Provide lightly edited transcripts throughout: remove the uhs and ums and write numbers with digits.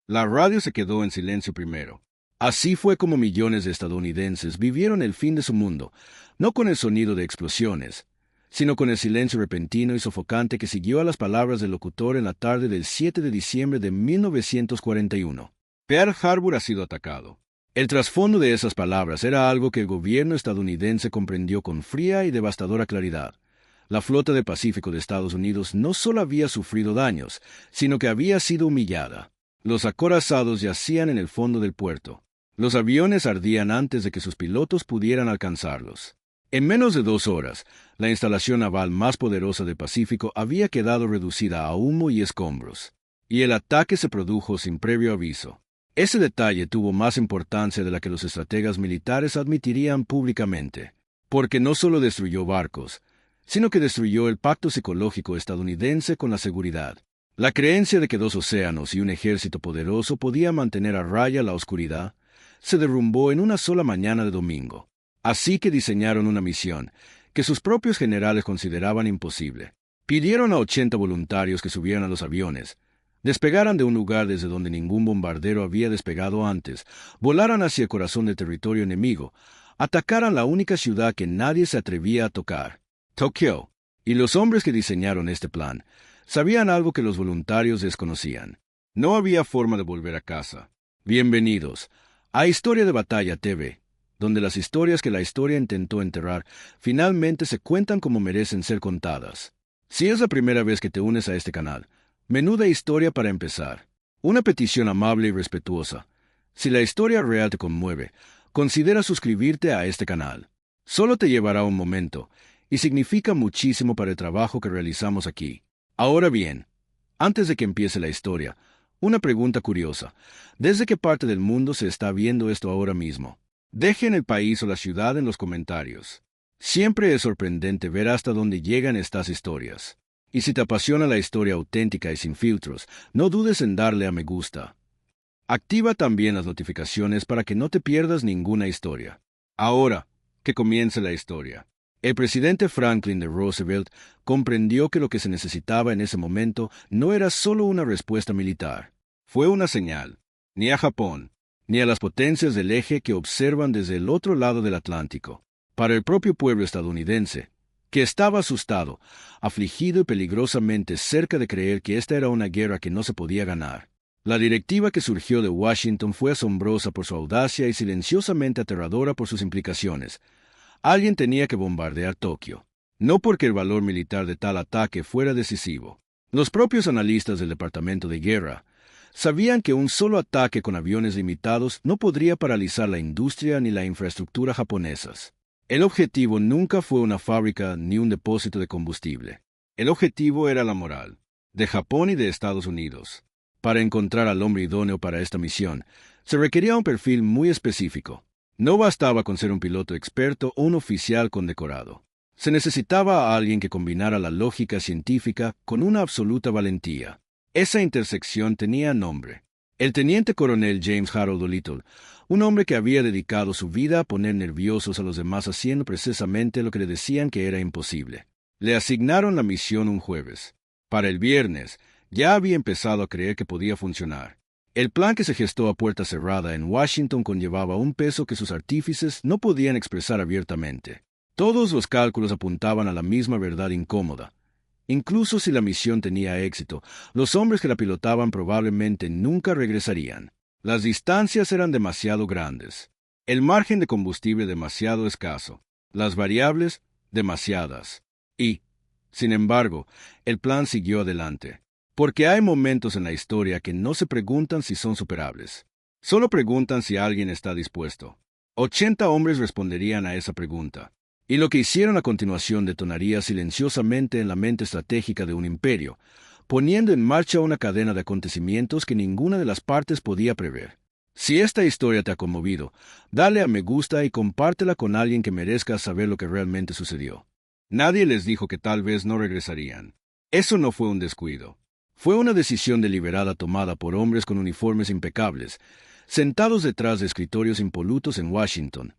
La radio se quedó en silencio primero. Así fue como millones de estadounidenses vivieron el fin de su mundo, no con el sonido de explosiones, sino con el silencio repentino y sofocante que siguió a las palabras del locutor en la tarde del 7 de diciembre de 1941. Pearl Harbor ha sido atacado. El trasfondo de esas palabras era algo que el gobierno estadounidense comprendió con fría y devastadora claridad. La flota del Pacífico de Estados Unidos no solo había sufrido daños, sino que había sido humillada. Los acorazados yacían en el fondo del puerto. Los aviones ardían antes de que sus pilotos pudieran alcanzarlos. En menos de 2 horas, la instalación naval más poderosa del Pacífico había quedado reducida a humo y escombros. Y el ataque se produjo sin previo aviso. Ese detalle tuvo más importancia de la que los estrategas militares admitirían públicamente, porque no solo destruyó barcos, sino que destruyó el pacto psicológico estadounidense con la seguridad. La creencia de que 2 océanos y un ejército poderoso podían mantener a raya la oscuridad se derrumbó en una sola mañana de domingo. Así que diseñaron una misión que sus propios generales consideraban imposible. Pidieron a 80 voluntarios que subieran a los aviones, despegaran de un lugar desde donde ningún bombardero había despegado antes, volaran hacia el corazón del territorio enemigo, atacaran la única ciudad que nadie se atrevía a tocar, Tokio. Y los hombres que diseñaron este plan sabían algo que los voluntarios desconocían. No había forma de volver a casa. Bienvenidos a Historia de Batalla TV, donde las historias que la historia intentó enterrar finalmente se cuentan como merecen ser contadas. Si es la primera vez que te unes a este canal, menuda historia para empezar. Una petición amable y respetuosa. Si la historia real te conmueve, considera suscribirte a este canal. Solo te llevará un momento, y significa muchísimo para el trabajo que realizamos aquí. Ahora bien, antes de que empiece la historia, una pregunta curiosa. ¿Desde qué parte del mundo se está viendo esto ahora mismo? Dejen el país o la ciudad en los comentarios. Siempre es sorprendente ver hasta dónde llegan estas historias. Y si te apasiona la historia auténtica y sin filtros, no dudes en darle a me gusta. Activa también las notificaciones para que no te pierdas ninguna historia. Ahora, que comience la historia. El presidente Franklin D. Roosevelt comprendió que lo que se necesitaba en ese momento no era solo una respuesta militar. Fue una señal. Ni a Japón, ni a las potencias del eje que observan desde el otro lado del Atlántico. Para el propio pueblo estadounidense, que estaba asustado, afligido y peligrosamente cerca de creer que esta era una guerra que no se podía ganar. La directiva que surgió de Washington fue asombrosa por su audacia y silenciosamente aterradora por sus implicaciones. Alguien tenía que bombardear Tokio, no porque el valor militar de tal ataque fuera decisivo. Los propios analistas del Departamento de Guerra sabían que un solo ataque con aviones limitados no podría paralizar la industria ni la infraestructura japonesas. El objetivo nunca fue una fábrica ni un depósito de combustible. El objetivo era la moral, de Japón y de Estados Unidos. Para encontrar al hombre idóneo para esta misión, se requería un perfil muy específico. No bastaba con ser un piloto experto o un oficial condecorado. Se necesitaba a alguien que combinara la lógica científica con una absoluta valentía. Esa intersección tenía nombre. El teniente coronel James Harold Doolittle, un hombre que había dedicado su vida a poner nerviosos a los demás haciendo precisamente lo que le decían que era imposible. Le asignaron la misión un jueves. Para el viernes, ya había empezado a creer que podía funcionar. El plan que se gestó a puerta cerrada en Washington conllevaba un peso que sus artífices no podían expresar abiertamente. Todos los cálculos apuntaban a la misma verdad incómoda. Incluso si la misión tenía éxito, los hombres que la pilotaban probablemente nunca regresarían. Las distancias eran demasiado grandes. El margen de combustible demasiado escaso. Las variables, demasiadas. Y, sin embargo, el plan siguió adelante. Porque hay momentos en la historia que no se preguntan si son superables. Solo preguntan si alguien está dispuesto. 80 hombres responderían a esa pregunta. Y lo que hicieron a continuación detonaría silenciosamente en la mente estratégica de un imperio, poniendo en marcha una cadena de acontecimientos que ninguna de las partes podía prever. Si esta historia te ha conmovido, dale a me gusta y compártela con alguien que merezca saber lo que realmente sucedió. Nadie les dijo que tal vez no regresarían. Eso no fue un descuido. Fue una decisión deliberada tomada por hombres con uniformes impecables, sentados detrás de escritorios impolutos en Washington.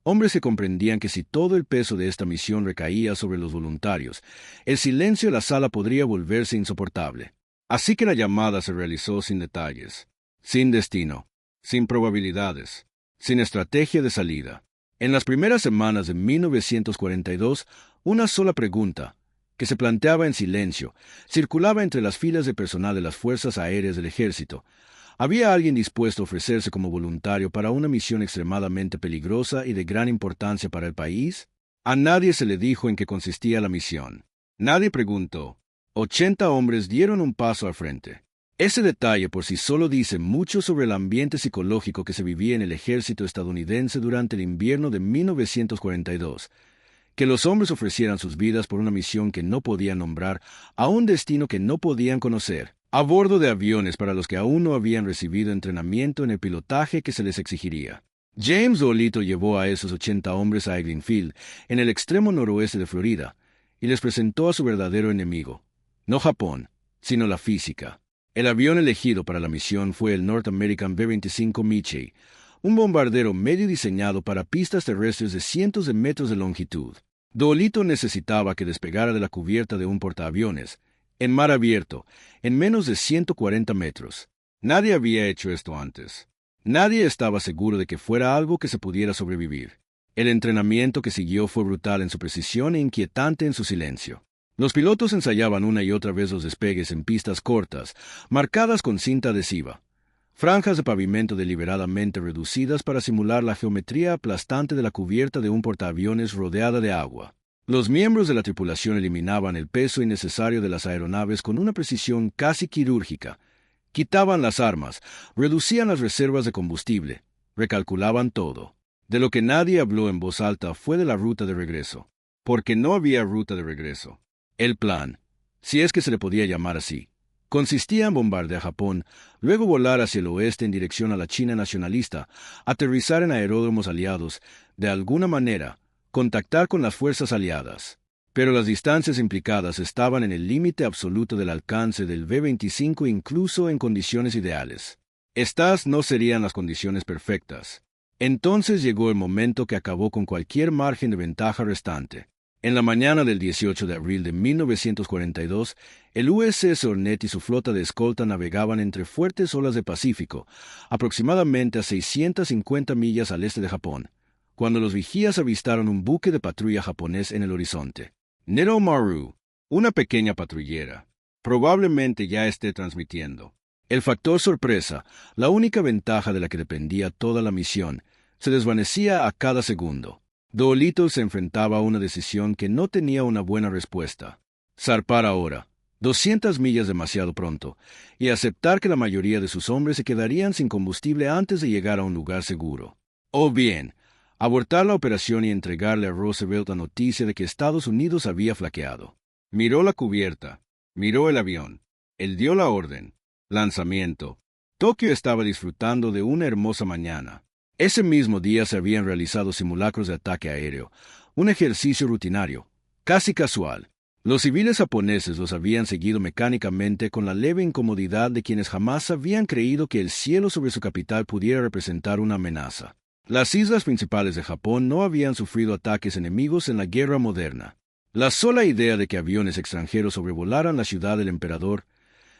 Hombres que comprendían que si todo el peso de esta misión recaía sobre los voluntarios, el silencio de la sala podría volverse insoportable. Así que la llamada se realizó sin detalles. sin destino, sin probabilidades, sin estrategia de salida. En las primeras semanas de 1942, una sola pregunta, que se planteaba en silencio, circulaba entre las filas de personal de las Fuerzas Aéreas del Ejército. ¿Había alguien dispuesto a ofrecerse como voluntario para una misión extremadamente peligrosa y de gran importancia para el país? A nadie se le dijo en qué consistía la misión. Nadie preguntó. 80 hombres dieron un paso al frente. Ese detalle por sí solo dice mucho sobre el ambiente psicológico que se vivía en el ejército estadounidense durante el invierno de 1942. Que los hombres ofrecieran sus vidas por una misión que no podían nombrar, a un destino que no podían conocer, a bordo de aviones para los que aún no habían recibido entrenamiento en el pilotaje que se les exigiría. James Dolittle llevó a esos 80 hombres a Eglin Field, en el extremo noroeste de Florida, y les presentó a su verdadero enemigo, no Japón, sino la física. El avión elegido para la misión fue el North American B-25 Mitchell, un bombardero medio diseñado para pistas terrestres de cientos de metros de longitud. Dolittle necesitaba que despegara de la cubierta de un portaaviones, en mar abierto, en menos de 140 metros. Nadie había hecho esto antes. Nadie estaba seguro de que fuera algo que se pudiera sobrevivir. El entrenamiento que siguió fue brutal en su precisión e inquietante en su silencio. Los pilotos ensayaban una y otra vez los despegues en pistas cortas, marcadas con cinta adhesiva. Franjas de pavimento deliberadamente reducidas para simular la geometría aplastante de la cubierta de un portaaviones rodeada de agua. Los miembros de la tripulación eliminaban el peso innecesario de las aeronaves con una precisión casi quirúrgica. Quitaban las armas, reducían las reservas de combustible, recalculaban todo. De lo que nadie habló en voz alta fue de la ruta de regreso. Porque no había ruta de regreso. El plan, si es que se le podía llamar así, consistía en bombardear Japón, luego volar hacia el oeste en dirección a la China nacionalista, aterrizar en aeródromos aliados, de alguna manera, contactar con las fuerzas aliadas. Pero las distancias implicadas estaban en el límite absoluto del alcance del B-25 incluso en condiciones ideales. Estas no serían las condiciones perfectas. Entonces llegó el momento que acabó con cualquier margen de ventaja restante. En la mañana del 18 de abril de 1942, el USS Hornet y su flota de escolta navegaban entre fuertes olas del Pacífico, aproximadamente a 650 millas al este de Japón, cuando los vigías avistaron un buque de patrulla japonés en el horizonte. Nero Maru, una pequeña patrullera, probablemente ya esté transmitiendo. El factor sorpresa, la única ventaja de la que dependía toda la misión, se desvanecía a cada segundo. Dolittle se enfrentaba a una decisión que no tenía una buena respuesta. Zarpar ahora, 200 millas demasiado pronto, y aceptar que la mayoría de sus hombres se quedarían sin combustible antes de llegar a un lugar seguro. O bien, abortar la operación y entregarle a Roosevelt la noticia de que Estados Unidos había flaqueado. Miró la cubierta, miró el avión. Él dio la orden. Lanzamiento. Tokio estaba disfrutando de una hermosa mañana. Ese mismo día se habían realizado simulacros de ataque aéreo, un ejercicio rutinario, casi casual. Los civiles japoneses los habían seguido mecánicamente con la leve incomodidad de quienes jamás habían creído que el cielo sobre su capital pudiera representar una amenaza. Las islas principales de Japón no habían sufrido ataques enemigos en la guerra moderna. La sola idea de que aviones extranjeros sobrevolaran la ciudad del emperador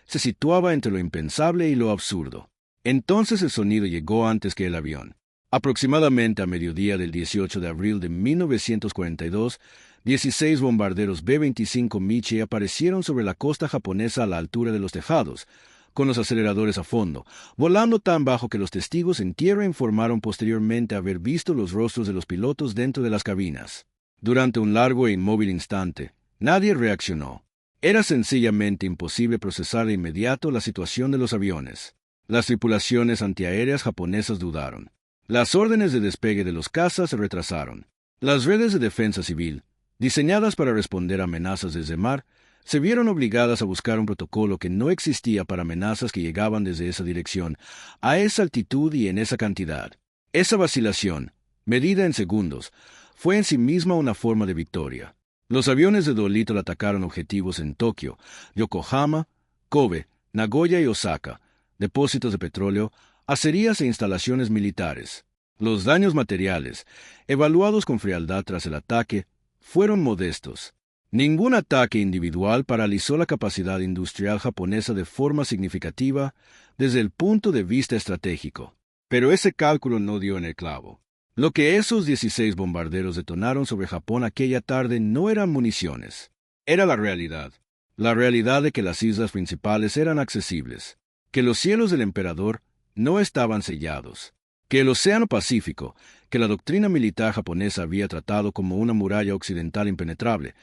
se situaba entre lo impensable y lo absurdo. Entonces el sonido llegó antes que el avión. Aproximadamente a mediodía del 18 de abril de 1942, 16 bombarderos B-25 Mitchell aparecieron sobre la costa japonesa a la altura de los tejados, con los aceleradores a fondo, volando tan bajo que los testigos en tierra informaron posteriormente haber visto los rostros de los pilotos dentro de las cabinas. Durante un largo e inmóvil instante, nadie reaccionó. Era sencillamente imposible procesar de inmediato la situación de los aviones. Las tripulaciones antiaéreas japonesas dudaron. Las órdenes de despegue de los cazas se retrasaron. Las redes de defensa civil, diseñadas para responder a amenazas desde mar, se vieron obligadas a buscar un protocolo que no existía para amenazas que llegaban desde esa dirección, a esa altitud y en esa cantidad. Esa vacilación, medida en segundos, fue en sí misma una forma de victoria. Los aviones de Dolittle atacaron objetivos en Tokio, Yokohama, Kobe, Nagoya y Osaka, depósitos de petróleo, acerías e instalaciones militares. Los daños materiales, evaluados con frialdad tras el ataque, fueron modestos. Ningún ataque individual paralizó la capacidad industrial japonesa de forma significativa desde el punto de vista estratégico. Pero ese cálculo no dio en el clavo. Lo que esos 16 bombarderos detonaron sobre Japón aquella tarde no eran municiones. Era la realidad. La realidad de que las islas principales eran accesibles, que los cielos del emperador no estaban sellados, que el Océano Pacífico, que la doctrina militar japonesa había tratado como una muralla occidental impenetrable,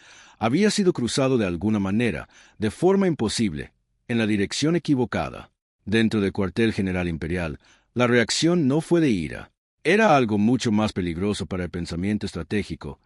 había sido cruzado de alguna manera, de forma imposible, en la dirección equivocada. Dentro del cuartel general imperial, la reacción no fue de ira. Era algo mucho más peligroso para el pensamiento estratégico.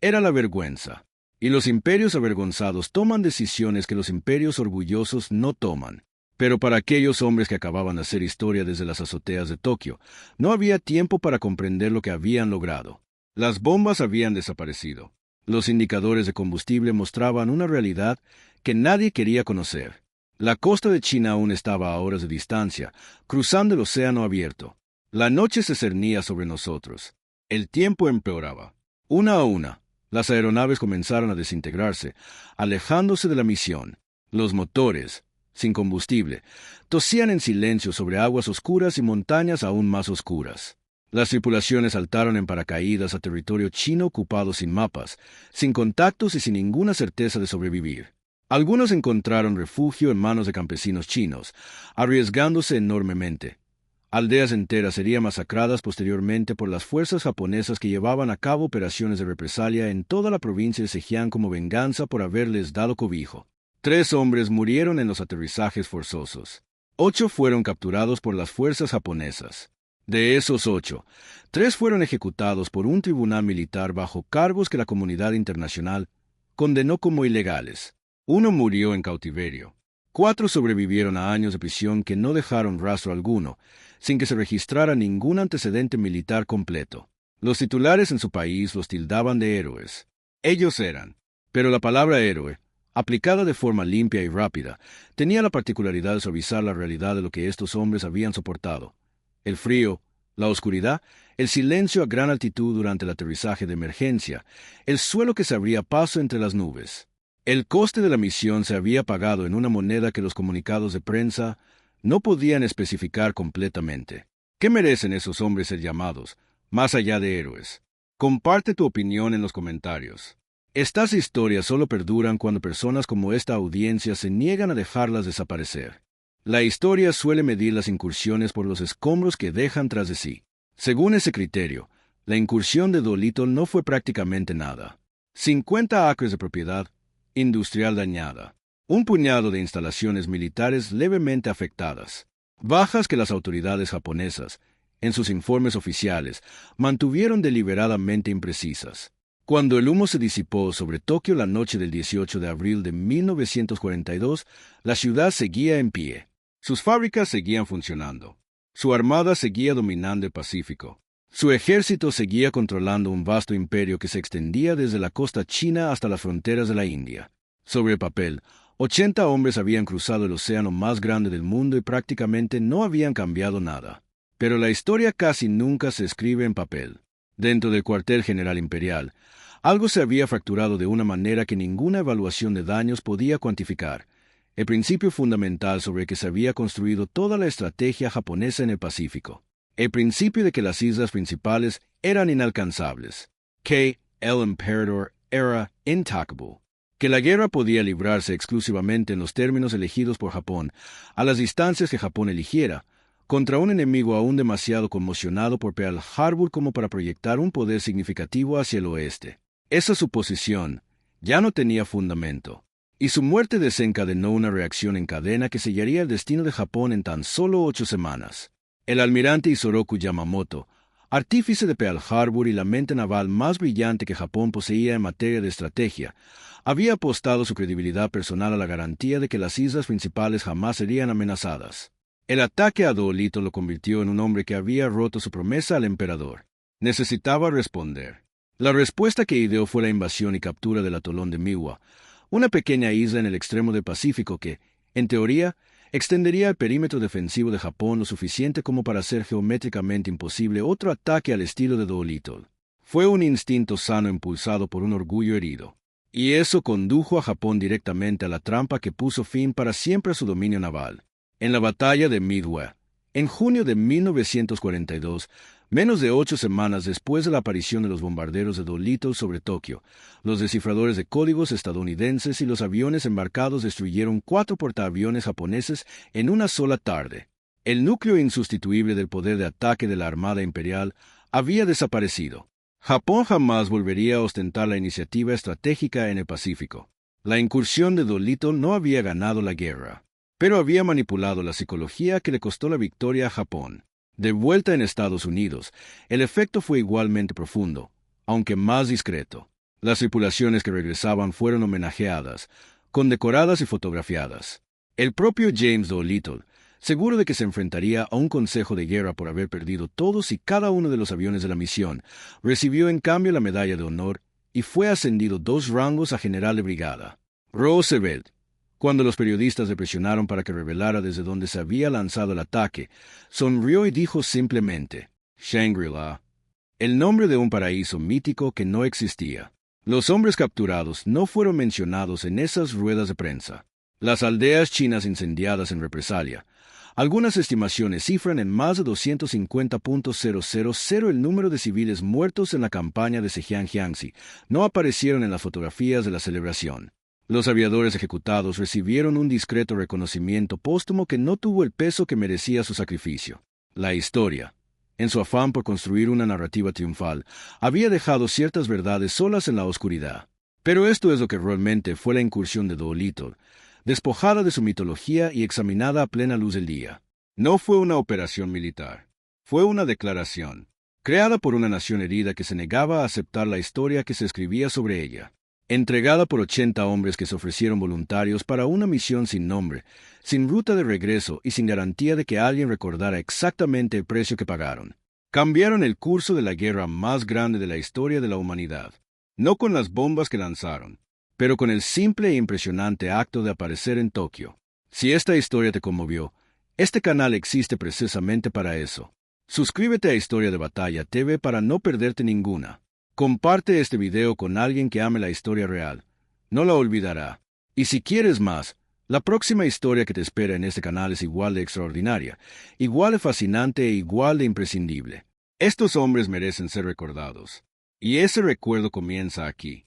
Era la vergüenza. Y los imperios avergonzados toman decisiones que los imperios orgullosos no toman. Pero para aquellos hombres que acababan de hacer historia desde las azoteas de Tokio, no había tiempo para comprender lo que habían logrado. Las bombas habían desaparecido. Los indicadores de combustible mostraban una realidad que nadie quería conocer. La costa de China aún estaba a horas de distancia, cruzando el océano abierto. La noche se cernía sobre nosotros. El tiempo empeoraba. Una a una, las aeronaves comenzaron a desintegrarse, alejándose de la misión. Los motores, sin combustible, tosían en silencio sobre aguas oscuras y montañas aún más oscuras. Las tripulaciones saltaron en paracaídas a territorio chino ocupado sin mapas, sin contactos y sin ninguna certeza de sobrevivir. Algunos encontraron refugio en manos de campesinos chinos, arriesgándose enormemente. Aldeas enteras serían masacradas posteriormente por las fuerzas japonesas que llevaban a cabo operaciones de represalia en toda la provincia de Zhejiang como venganza por haberles dado cobijo. 3 hombres murieron en los aterrizajes forzosos. 8 fueron capturados por las fuerzas japonesas. De esos 8, 3 fueron ejecutados por un tribunal militar bajo cargos que la comunidad internacional condenó como ilegales. 1 murió en cautiverio. 4 sobrevivieron a años de prisión que no dejaron rastro alguno, sin que se registrara ningún antecedente militar completo. Los titulares en su país los tildaban de héroes. Ellos eran. Pero la palabra héroe, aplicada de forma limpia y rápida, tenía la particularidad de suavizar la realidad de lo que estos hombres habían soportado. El frío, la oscuridad, el silencio a gran altitud durante el aterrizaje de emergencia, el suelo que se abría paso entre las nubes. El coste de la misión se había pagado en una moneda que los comunicados de prensa no podían especificar completamente. ¿Qué merecen esos hombres ser llamados, más allá de héroes? Comparte tu opinión en los comentarios. Estas historias solo perduran cuando personas como esta audiencia se niegan a dejarlas desaparecer. La historia suele medir las incursiones por los escombros que dejan tras de sí. Según ese criterio, la incursión de Dolittle no fue prácticamente nada. 50 acres de propiedad industrial dañada. Un puñado de instalaciones militares levemente afectadas. Bajas que las autoridades japonesas, en sus informes oficiales, mantuvieron deliberadamente imprecisas. Cuando el humo se disipó sobre Tokio la noche del 18 de abril de 1942, la ciudad seguía en pie. Sus fábricas seguían funcionando. Su armada seguía dominando el Pacífico. Su ejército seguía controlando un vasto imperio que se extendía desde la costa china hasta las fronteras de la India. Sobre el papel, 80 hombres habían cruzado el océano más grande del mundo y prácticamente no habían cambiado nada. Pero la historia casi nunca se escribe en papel. Dentro del cuartel general imperial, algo se había fracturado de una manera que ninguna evaluación de daños podía cuantificar. El principio fundamental sobre el que se había construido toda la estrategia japonesa en el Pacífico. El principio de que las islas principales eran inalcanzables. Que el emperador era intocable. Que la guerra podía librarse exclusivamente en los términos elegidos por Japón, a las distancias que Japón eligiera, contra un enemigo aún demasiado conmocionado por Pearl Harbor como para proyectar un poder significativo hacia el oeste. Esa suposición ya no tenía fundamento, y su muerte desencadenó una reacción en cadena que sellaría el destino de Japón en tan solo 8 semanas. El almirante Isoroku Yamamoto, artífice de Pearl Harbor y la mente naval más brillante que Japón poseía en materia de estrategia, había apostado su credibilidad personal a la garantía de que las islas principales jamás serían amenazadas. El ataque a Dolittle lo convirtió en un hombre que había roto su promesa al emperador. Necesitaba responder. La respuesta que ideó fue la invasión y captura del atolón de Miwa, una pequeña isla en el extremo del Pacífico que, en teoría, extendería el perímetro defensivo de Japón lo suficiente como para hacer geométricamente imposible otro ataque al estilo de Dolittle. Fue un instinto sano impulsado por un orgullo herido. Y eso condujo a Japón directamente a la trampa que puso fin para siempre a su dominio naval. En la batalla de Midway, en junio de 1942, menos de 8 semanas después de la aparición de los bombarderos de Doolittle sobre Tokio, los descifradores de códigos estadounidenses y los aviones embarcados destruyeron 4 portaaviones japoneses en una sola tarde. El núcleo insustituible del poder de ataque de la Armada Imperial había desaparecido. Japón jamás volvería a ostentar la iniciativa estratégica en el Pacífico. La incursión de Doolittle no había ganado la guerra, pero había manipulado la psicología que le costó la victoria a Japón. De vuelta en Estados Unidos, el efecto fue igualmente profundo, aunque más discreto. Las tripulaciones que regresaban fueron homenajeadas, condecoradas y fotografiadas. El propio James Doolittle, seguro de que se enfrentaría a un consejo de guerra por haber perdido todos y cada uno de los aviones de la misión, recibió en cambio la medalla de honor y fue ascendido 2 rangos a general de brigada. Roosevelt, cuando los periodistas le presionaron para que revelara desde dónde se había lanzado el ataque, sonrió y dijo simplemente, Shangri-La, el nombre de un paraíso mítico que no existía. Los hombres capturados no fueron mencionados en esas ruedas de prensa. Las aldeas chinas incendiadas en represalia. Algunas estimaciones cifran en más de 250.000 el número de civiles muertos en la campaña de Zhejiang-Jiangxi. No aparecieron en las fotografías de la celebración. Los aviadores ejecutados recibieron un discreto reconocimiento póstumo que no tuvo el peso que merecía su sacrificio. La historia, en su afán por construir una narrativa triunfal, había dejado ciertas verdades solas en la oscuridad. Pero esto es lo que realmente fue la incursión de Doolittle, despojada de su mitología y examinada a plena luz del día. No fue una operación militar. Fue una declaración, creada por una nación herida que se negaba a aceptar la historia que se escribía sobre ella. Entregada por 80 hombres que se ofrecieron voluntarios para una misión sin nombre, sin ruta de regreso y sin garantía de que alguien recordara exactamente el precio que pagaron. Cambiaron el curso de la guerra más grande de la historia de la humanidad. No con las bombas que lanzaron, pero con el simple e impresionante acto de aparecer en Tokio. Si esta historia te conmovió, este canal existe precisamente para eso. Suscríbete a Historia de Batalla TV para no perderte ninguna. Comparte este video con alguien que ame la historia real. No la olvidará. Y si quieres más, la próxima historia que te espera en este canal es igual de extraordinaria, igual de fascinante e igual de imprescindible. Estos hombres merecen ser recordados. Y ese recuerdo comienza aquí.